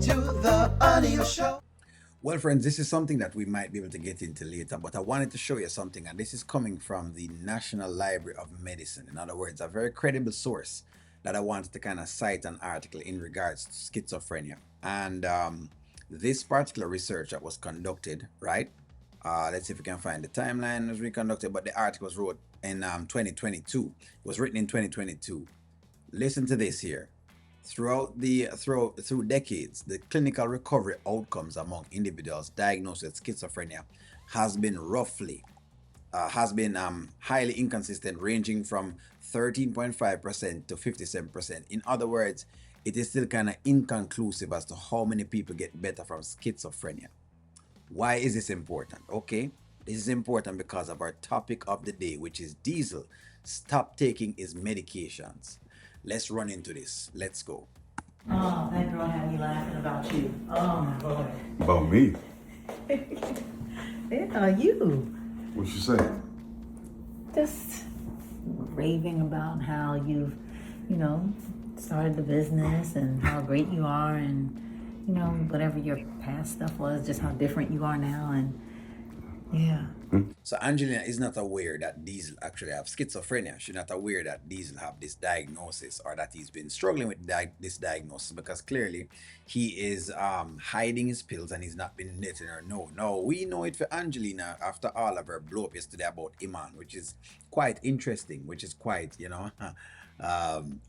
to the audio show. Well, friends, this is something that we might be able to get into later, but I wanted to show you something, and this is coming from the National Library of Medicine. In other words, a very credible source that I wanted to kind of cite an article in regards to schizophrenia. And this particular research that was conducted, right? Let's see if we can find the timeline. It was reconducted, but the article was wrote in 2022. It was written in 2022. Listen to this here. Through decades, the clinical recovery outcomes among individuals diagnosed with schizophrenia has been roughly has been highly inconsistent, ranging from 13.5% to 57%. In other words, it is still kind of inconclusive as to how many people get better from schizophrenia. Why is this important? Okay, this is important because of our topic of the day, which is Diesel. Stop taking his medications. Let's run into this. Let's go. Oh, that girl had me laughing about you. Oh my lord. About me? Yeah, you. What'd she say? Just raving about how you've, you know, started the business and how great you are and, you know, whatever your past stuff was, just how different you are now and yeah. So Angelina is not aware that Diesel actually have schizophrenia. She's not aware that Diesel have this diagnosis or that he's been struggling with this diagnosis because clearly he is hiding his pills and he's not been letting her know. No, we know it for Angelina after all of her blow up yesterday about Iman, which is quite interesting, which is quite,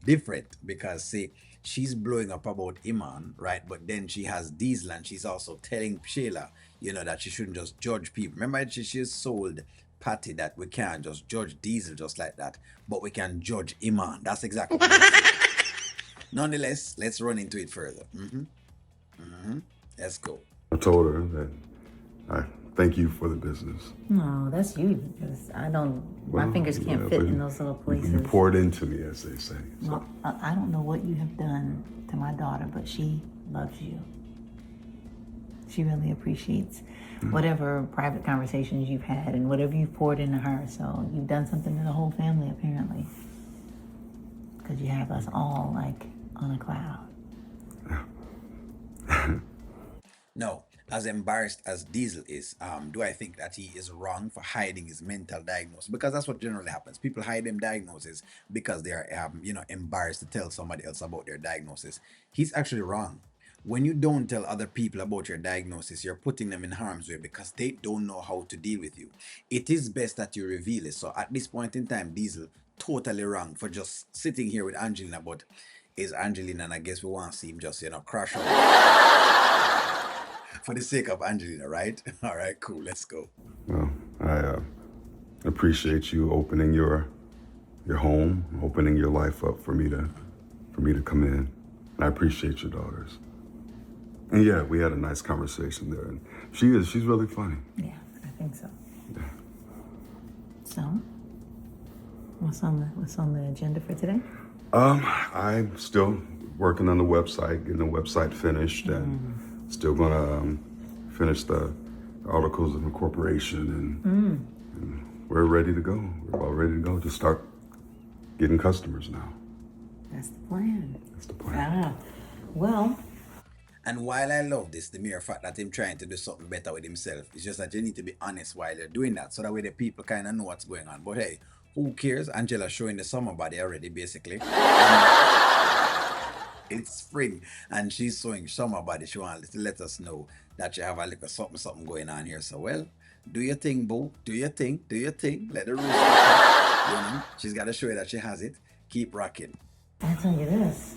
different because see, she's blowing up about Iman, right? But then she has Diesel and she's also telling Shayla, that she shouldn't just judge people. Remember, she's sold Patty that we can't just judge Diesel just like that, but we can judge Iman. That's exactly what it is. Nonetheless, let's run into it further. Let's go. I told her that I thank you for the business. No, that's you because I don't, my fingers can't fit but in those little places. You poured into me, as they say. So. Well, I don't know what you have done to my daughter, but she loves you. She really appreciates whatever private conversations you've had and whatever you've poured into her. So you've done something to the whole family, apparently. Because you have us all, like, on a cloud. No, as embarrassed as Diesel is, do I think that he is wrong for hiding his mental diagnosis? Because that's what generally happens. People hide them diagnoses because they are, embarrassed to tell somebody else about their diagnosis. He's actually wrong. When you don't tell other people about your diagnosis, you're putting them in harm's way because they don't know how to deal with you. It is best that you reveal it. So at this point in time, Diesel totally wrong for just sitting here with Angelina, but is Angelina, and I guess we want to see him just, crash out for the sake of Angelina, right? All right, cool, let's go. Well, I appreciate you opening your home, opening your life up for me to come in. And I appreciate your daughters. And yeah, we had a nice conversation there, and she's really funny. Yeah, I think so. Yeah. So, what's on the agenda for today? I'm still working on the website, getting the website finished, and still gonna finish the articles of incorporation, and we're ready to go. We're all ready to go to start getting customers now. That's the plan. That's the plan. Well. And while I love this, the mere fact that him trying to do something better with himself, it's just that you need to be honest while you're doing that, so that way the people kind of know what's going on. But hey, who cares? Angela's showing the summer body already, basically. It's spring, and she's showing summer body. She wants to let us know that you have a little something going on here. So, well, do your thing, boo. Do your thing. Let her roost. She's got to show you that she has it. Keep rocking. I'll tell you this.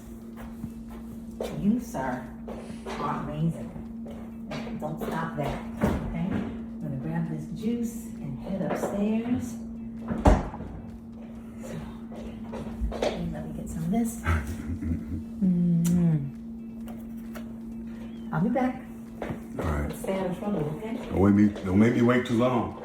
You, sir, are amazing. Don't stop that, okay? I'm gonna grab this juice and head upstairs. So, let me get some of this. I'll be back. All right. Stay out of trouble, okay? Don't make me wait too long.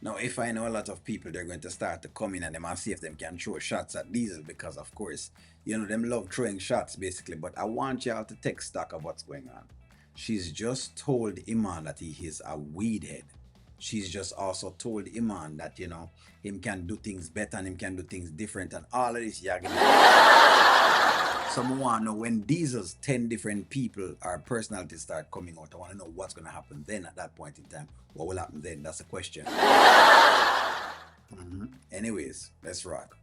Now, if I know a lot of people, they're going to start to come in and them and see if them can throw shots at Diesel because, of course, them love throwing shots, basically. But I want y'all to take stock of what's going on. She's just told Iman that he is a weed head. she's just also told Iman that, you know, him can do things better and him can do things different and all of this. Yeah, so I want to know when Diesel's 10 different people or personalities start coming out. I want to know what's going to happen then at that point in time. What will happen then? That's the question. Anyways, let's rock.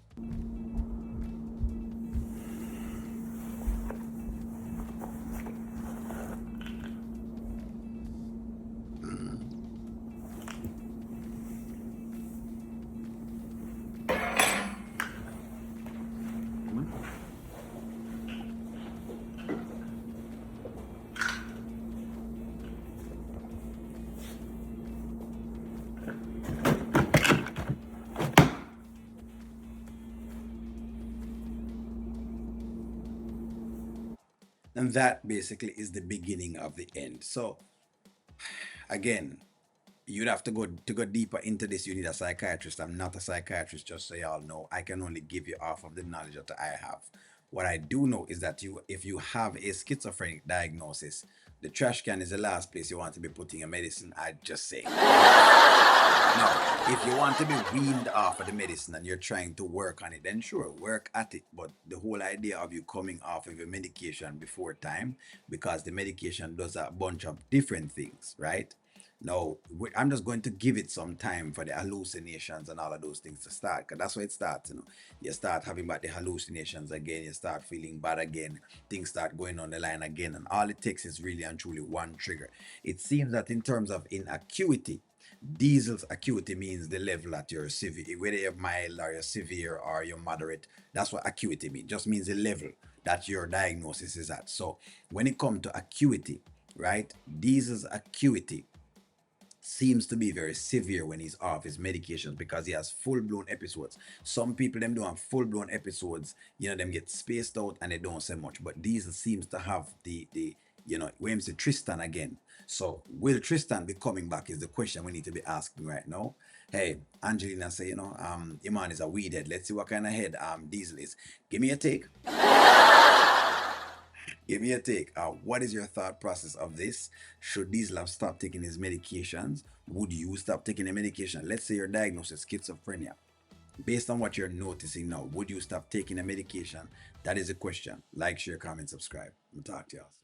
And that basically is the beginning of the end. So again, you'd have to go deeper into this. You need a psychiatrist. I'm not a psychiatrist, just so y'all know. I can only give you off of the knowledge that I have. What I do know is that if you have a schizophrenic diagnosis, the trash can is the last place you want to be putting your medicine. I just say. Now, if you want to be weaned off of the medicine and you're trying to work on it, then sure, work at it. But the whole idea of you coming off of your medication before time, because the medication does a bunch of different things, right? No, I'm just going to give it some time for the hallucinations and all of those things to start, because that's where it starts. You know, you start having about the hallucinations again, you start feeling bad again, things start going on the line again, and all it takes is really and truly one trigger. It seems that in terms of in acuity, Diesel's acuity means the level that you're severe, whether you're mild or you're severe or you're moderate. That's what acuity means. Just means the level that your diagnosis is at. So when it comes to acuity, right? Diesel's acuity seems to be very severe when he's off his medications because he has full-blown episodes. Some people them don't have full-blown episodes, you know, them get spaced out and they don't say much. But Diesel seems to have the you know, Williams to Tristan again. So will Tristan be coming back is the question we need to be asking right now. Hey, Angelina say, you know, Iman is a weed head. Let's see what kind of head Diesel is. Give me a take. Give me a take. What is your thought process of this? Should Diesel have stopped taking his medications? Would you stop taking the medication? Let's say you're diagnosed with schizophrenia. Based on what you're noticing now, would you stop taking the medication? That is a question. Like, share, comment, subscribe. We'll talk to y'all.